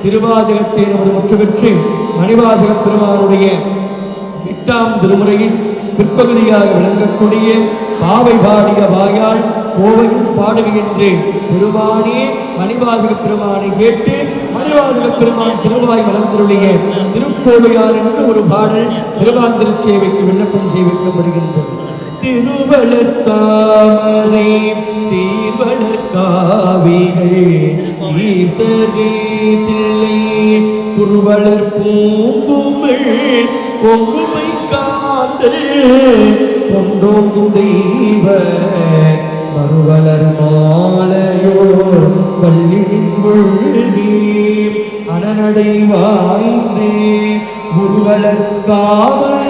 திருவாசகத்தை நமது முற்று பெற்று மணிவாசக பெருமானுடைய 8ஆம் திருமுறையின் பிற்பகுதியாக விளங்கக்கூடிய பாவை பாடிய வாயால் கோவையும் பாடுகின்ற பெருமானே மணிவாசக பெருமானை கேட்டு மணிவாசக பெருமான் திருவாய் மலர்ந்தருளிய திருக்கோவையார் என்று ஒரு பாடல் பெருமான் திருச்சேவைக்கு விண்ணப்பம் செய்விக்கப்படுகின்றது. திருவளர் தாமரை சீர்வளர் காவிகள் ஈசரே தில்லை குருவளர் பூங்குமிழ் பொங்குமை காந்தல் கொண்டோங்கும் தெய்வ மறுவளர் மாலையோர் பள்ளியின் கொள்கி அனநடை வாய்ந்தே குருவளர் காவல்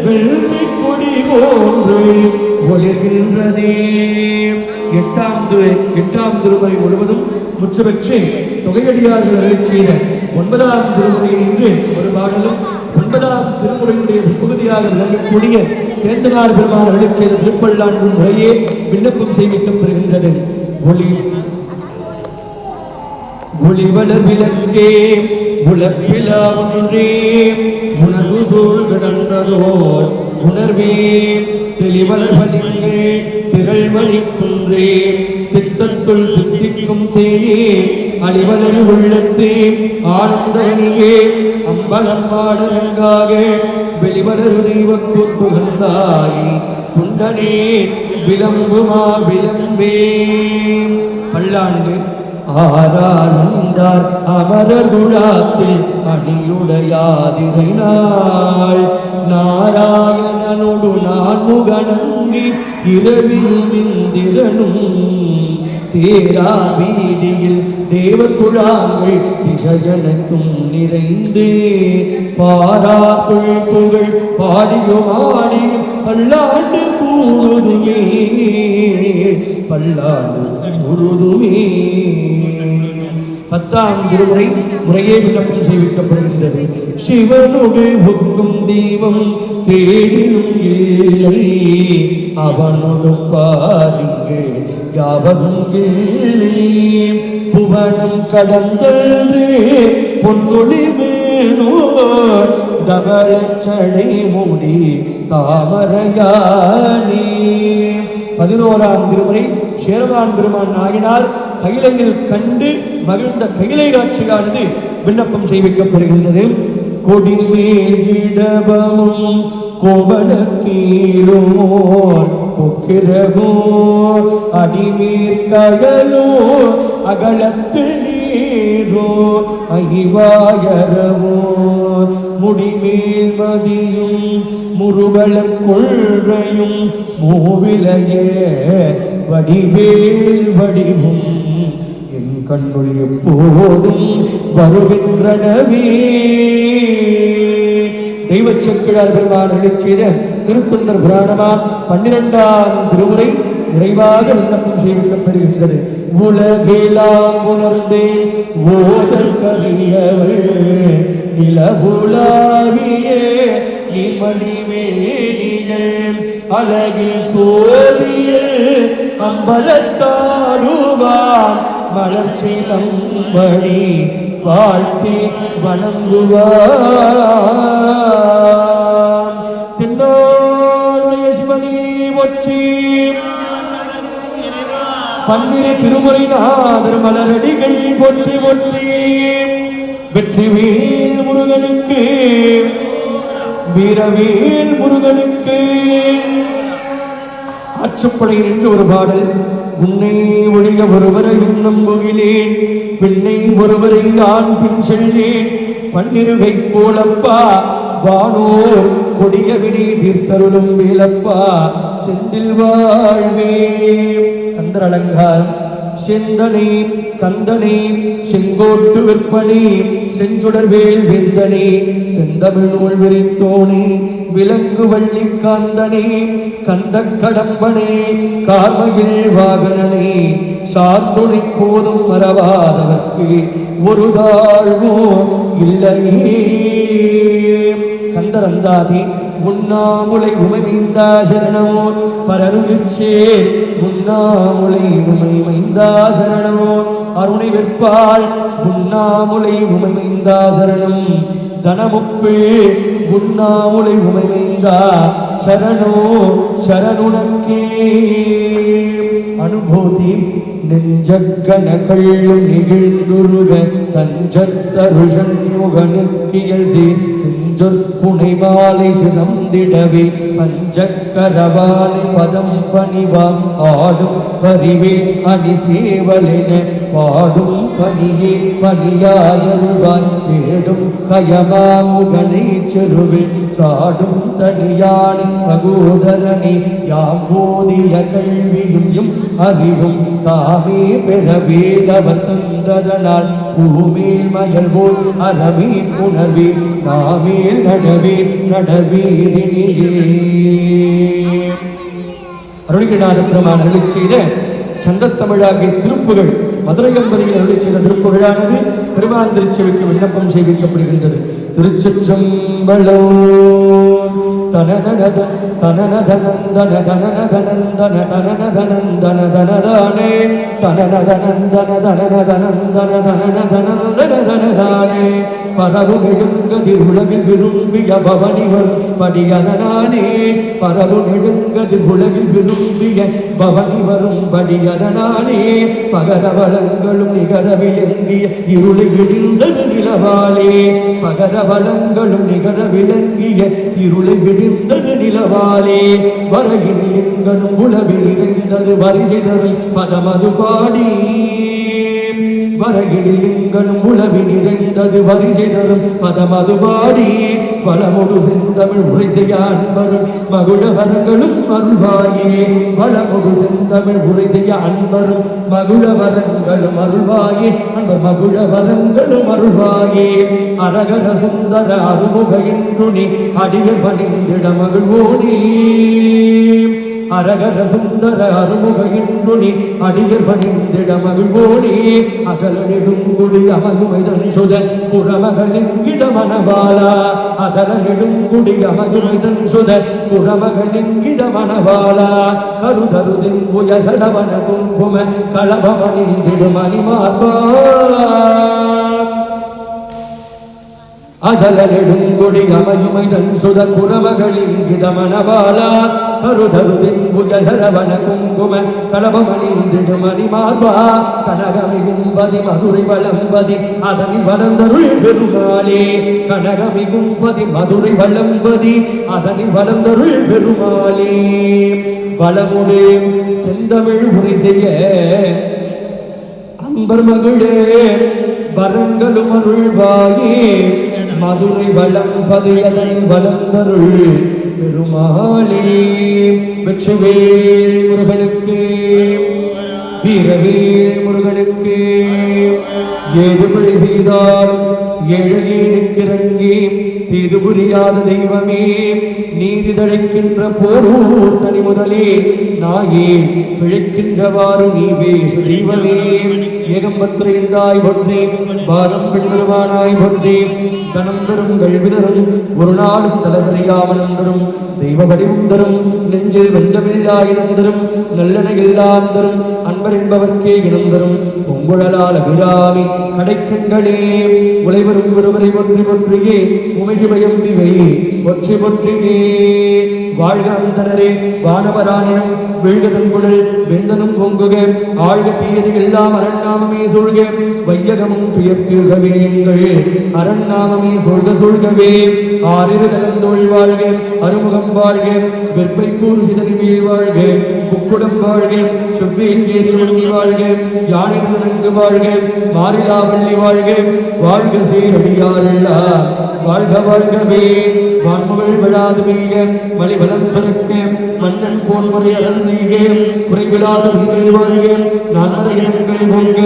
வெள்ளி கொடி போன்று ஒளிர்கின்றதே. 8ஆம் திருமுறை முழுவதும் முற்று பெற்று தொகையடியார்கள் அருளிச் செய்த 9ஆம் திருமுறையில் இன்று ஒரு பாடலும் 9ஆம் திருமுறையுடைய பகுதியாக விளங்கக்கூடிய சேந்தனார் பெருமான் அருளிச் செய்த திருப்பல்லாண்டு முறையே விண்ணப்பம் செய்விக்கப்படுகின்றது. ஒளிவளர் விளக்கே உலப்பிலா ஒன்றே உணர்வு சூழ் கிடந்ததோர் உணர்வே தெளிவளர் பலிங்கே திரள்மணி குன்றே சித்தத்துள் தித்திக்கும் தேனே அழிவலர் உள்ளத்தே ஆனந்தனியே அம்பலம் பாடுரங்காக வெளிவளர் தெய்வ கூத்துகந்தாய் துண்டனே விளம்புமா விளம்பே. பல்லாண்டு ஆரானந்தார் அமரர் குழாத்தில் அணியுடையாதிரை நாள் நாராயணனோடு நான் முகநங்கி இரவிலும் இந்திரனும் தேரா வீதியில் தேவ குழாங்கள் திசையனுக்கும் நிறைந்து பாரா புகழ் பாடியும் ஆடியும் பல்லாண்டு கூறுதுமே பல்லாண்டு கூறுதுமே. 10ஆம் திருமுறை முறையே விண்ணப்பம் செய்விக்கப்படுகின்றது. சிவனோடு ஒக்கும் தெய்வம் தேடினும் இல்லை அவனோடு பாருங்க யாவரும் இல்லை புவனம் கடந்தே பொன்னொழி மேனோ தவளச்சடை மூடி தாமரையானே. 11ஆம் திருமுறை சேரமான் பெருமான் நாயனார் கைலையில் கண்டு மகிழ்ந்த கைலை காட்சியானது விண்ணப்பம் செய்விக்கப்படுகின்றது. கொடிமேல் இடபமும் கோவணக்கீழோ கொக்கிரகோ அடிமேற்கழலோ அகலத்தில் நீரோ அகிவாயரவோ முடிமேல் மதியும் முருவலர் கொள்றையும் மூவிலைய வடிவேல் வடிவும் என் கண்ணுள் எப்போதும் வருகின்றனவே. தெய்வ செக்கிழார் பெருமான் அருளிச் செய்த திருத்தொண்டர் புராணமாம் 12ஆம் திருமுறை நிறைவாக விண்ணப்பம் செய்விக்கப்படுகின்றது. உலகெல்லாம் உணர்ந்தேன் ஓதற்கரியவள் நிலவுலாவிய இமணிமேனிகள் அழகில் சோதிய அம்பலத்தாடுவான் மலர்ச்சி நம்படி வாழ்த்தி வணங்குவான். தின்னாருடைய சிவனே ஒற்றி பன்னிரு திருமுறை நாதர் மலரடிகள் போற்றி போற்றி. வெற்றிவேல் முருகனுக்கு வீரவேல் முருகனுக்கு. அச்சுப்படையில் என்று ஒரு பாடல். உன்னை ஒழிய ஒருவரையும் நம்புகிறேன் பெண்ணை ஒருவரை ஆண் பின் செல்லேன் பன்னிருகை போலப்பா வானோர் கொடிய வினை தீர்த்தருளும் வேலப்பா செந்தில் வாழ்வே. கந்தர் அலங்காரம். செந்தனே கந்தனே செங்கோட்டு விற்பனே செஞ்சுடர்வேல் வேந்தனே செந்தமிழ் நூல் விரித்தோனே விலங்கு வள்ளி காந்தனே கந்த கடம்பனே கார்மையில் வாகனனே சார்துணை போதும் மறவாதவர்க்கு ஒரு தாழ்வோ இல்லையே. கந்தர் அந்தாதி. முன்னாமுலை உமைமைந்தா சரணமோ பரருயிர்ச்சே முன்னாமுலை உமைமைந்தா சரணமோ அருணை வெற்பால் உண்ணாமுலை உமைமைந்தா சரணம் தனமுப்பு உண்ணாமுலை உமைமைந்தா சரணோ சரணுனக்கே அனுபூதி நெஞ்சக்கன கள்ளு நிகழ்ந்துருக தஞ்சத்தருஷண்முகனுக்கியல் செஞ்சொற்புனை மாலை சிறந்திடவே பஞ்சக்கரவானை பதம் பணிவாம் ஆடும் பரிவே அணி சேவலென பாடும் பணியே பணியாயருவாய் தேடும் கயமாமுகனை செருவில் சாடும் தனியானை சகோதரனே யாம் போதிய கல்வியும் அறிவும் தாமே பெற வேலவர் தந்ததனால் பூமேல் மயல் போல் அறமீன் உணர்வே தாமேல் நடவே நடவீரினியே. அருள்கிடாத பெருமான் அருளி செய்த சந்தத்தமிழாகிய திருப்புகள் மதுரையம்பதியில் அருளி செய்த திருப்புகழானது பெருமான் திருச்செவிக்கு விண்ணப்பம் செய்விக்கப்படுகின்றது. திருச்சிற்றம்பலம். தனதனத தனனதனந்தன தனனதனந்தன தனனதனந்தன தனதானே தனனதனந்தன தனனதனந்தன தனனதனந்தன தனதானே பரவும் நெடுங்கதிர் உலகில் விரும்பிய பவனிவர் படியதனானே பரவும் நெடுங்கதிர் உலகில் விரும்பிய பவனி வரும் படியதனானே பகர வளங்களும் நிகர விளங்கிய இருளை விடிந்தது நிலவாலே பகர வளங்களும் நிகர விளங்கிய இருளை விடிந்தது நிலவாலே வரையில் எங்கனும் உளவில் நிறைந்தது வரிசை தரும் பதமது பாடி வரையில் எங்கனும் உளவில் நிறைந்தது வரிசை தரும் பதமது பாடி வளமுடு செந்தமிழ் உரை செய்ய அன்பரும் மகுழவரங்களும் அருள்வாயே வளமுடு செந்தமிழ் உரை செய்ய அன்பரும் மகுழவரங்களும் அருள்வாயே அன்பர் மகுழவரங்களும் அருள்வாயே அரகர சுந்தர அருமுக இன்றுனி அடியர் பணிந்திட மகிழ்வோனே அரகர சுந்தர அருமுக இன்றுனி அடியர் பணிந்திட மகிழ்வோனே அசல நெடுங்குடி அமகுமைதன் சுத புறமகளிங்கித மனபாலா அசல நெடுங்குடி அமகுமைதன் சுத புறமகளிங்கித மனபாலா கருதருதின் புயசடவன குங்கும களபமணிந்திடு மணிமார்பா அசல நெடுங்குடி அமையுமைதன் சுத புறமகளிங்கித மனபாலா கருதருதின் புஜரவன குங்கும களபமணிந்திடு மணிமார்பா கனகமை கும்பதி மதுரை வளம்பதி அதனில் வளர்ந்தருள் பெருமாளே கனகமை கும்பதி மதுரை வளம்பதி அதனில் வளர்ந்தருள் பெருமாளே வளமுடு செந்தமிழ் உரை செய்ய அன்பர் மகளே வரங்களும் அருள்வாயே மதுரை வளம்பதி அதனில் வளர்ந்தருள் பெருமாளே வெற்றிவேல் முருகனுக்கு வீரவேல் முருகனுக்கு ஏது பிழை செய்தால் ஏழையேனுக்கிறங்கி தீது புரியாத தெய்வமே நீதி தழைக்கின்ற போரூர் தனி முதலே நாயே பிழைக்கின்றவாறு நீ வேசு தெய்வமே ஏகம்பத்திரைந்தாய் பொற்றி பாரம் பெண்பெருமானாய் பொற்றி தனம் தரும் கல்வி தரும் ஒரு நாளும் தலதறியாமனம் தரும் தெய்வ வடிவம் தரும் நெஞ்சில் வஞ்சமில்லா இனம் தரும் நல்லென எல்லாம் தரும் அன்பர் என்பவர்க்கே இனம் தரும் பொங்குழலால் அபிராமி கடைக்கண்களே உழைவரும் ஒருவரை ஒற்றி பொற்றியே உமைகி பயம்பிவை ஒற்றி பொற்றியே வாழ்க அந்தனரே வானவரானினம் வீழ்கதன் குழல் வெந்தனும் பொங்குக ஆழ்க தீயது எல்லாம் அரண்நாமமே சூழ்க வையகமும் துயர்த்தீர்கவே எங்கள் அரண்நாமமே சொல்க சொல்கவே ஆறிரு கலந்தோள் வாழ்க அருமுகம் வாழ்க வெற்பை கூறு சிதனிமேல் வாழ்க புக்குடம் வாழ்க செவ்வேல் ஏறி மணி வாழ்க யானை நன்கு வாழ்க மாறிலாவள்ளி வாழ்க வாழ்க சீரடியாருள்ளா வாழ்க வாழ்கவே வான்முகள் விழாது பெய்க மலிபலம் சுரக்க மன்னன் போன்முறை அறந்தீக குறைவிலாது உயிரில் வாழ்க நான்மறை இனங்கள் பொங்க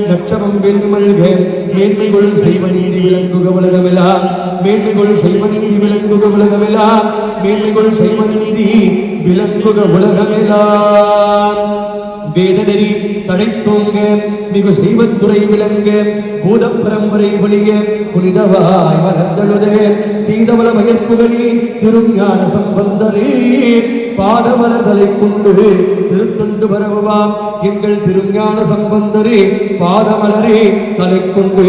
நட்சமம் வெல்வி மல்க மேன்மைகள் செய்வ நீதி விளங்குக உலகமெல்லாம் மேன்மைகள் செய்வ நீதி விளங்குக உலகமெல்லாம் மேன்மைகள் செய்வ நீதி விளங்குக உலகமெல்லாம். வேதநெறி தழைத்தோங்க மிகு செய்வத்துறை விளங்க பூத பரம்பரை ஒளிய புனிதவாய் மலர்ந்தழுதே சீதவள மயற்புகளி திருஞான சம்பந்தரே பாதமலர்தலை கொண்டு திருத்தொண்டு பரவுவாம் எங்கள் திருஞான சம்பந்தரே பாதமலரே தலை கொண்டு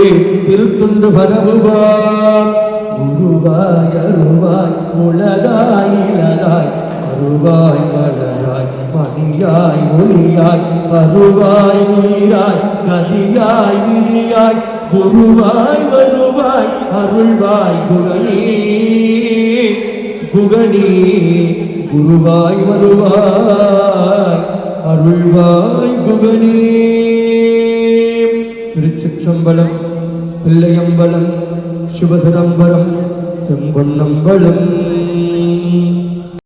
திருத்தொண்டு பரவுவாம் குருவாய் அருவாய் உலகாய் இலகாய் அருவாய் மலராய் மணியாய் ஒளியாய் அருவாய் உயிராய் கதியாய் விதியாய் குருவாய் வருவாய் அருள்வாய் குகனே குகனே குருவாய் வருவாய் அருள்வாய் குகனே. திருச்சிற்றம்பலம் பிள்ளையம்பலம் சிவசிதம்பரம் செம்பொன்னம்பலம்.